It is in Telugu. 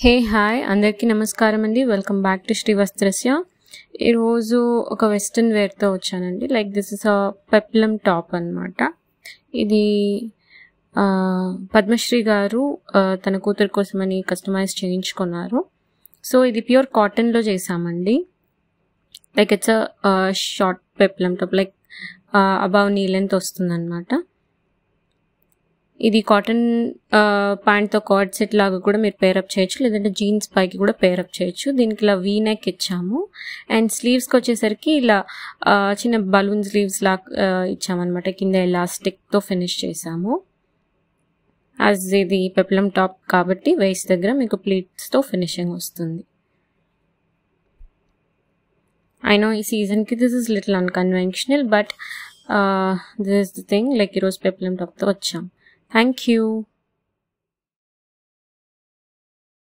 హే హాయ్ అందరికీ నమస్కారం అండి. Welcome back to Sri Vastrasya. ఈరోజు ఒక వెస్ట్రన్ వేర్తో వచ్చానండి. Like this is a peplum top అనమాట. ఇది పద్మశ్రీ గారు తన కూతురు కోసమని కస్టమైజ్ చేయించుకున్నారు. సో ఇది ప్యూర్ కాటన్లో చేసామండి. Like it's a short peplum top, like above knee length వస్తుంది అనమాట. ఇది కాటన్ ప్యాంట్తో కార్డ్ సెట్ లాగా కూడా మీరు పేరప్ చేయొచ్చు, లేదంటే జీన్స్ పైకి కూడా పేరప్ చేయొచ్చు. దీనికి ఇలా వీ నెక్ ఇచ్చాము. అండ్ స్లీవ్స్కి వచ్చేసరికి ఇలా చిన్న బలూన్ స్లీవ్స్ లాగా ఇచ్చామన్నమాట. కింద ఎలాస్టిక్తో ఫినిష్ చేసాము. యాజ్ ఇది పెప్లం టాప్ కాబట్టి వేస్ట్ దగ్గర మీకు ప్లీట్స్తో ఫినిషింగ్ వస్తుంది. ఐ నో ఈ సీజన్కి this is little unconventional, but this is the thing. Like ఈరోజు పెప్లం టాప్తో వచ్చాం. Thank you.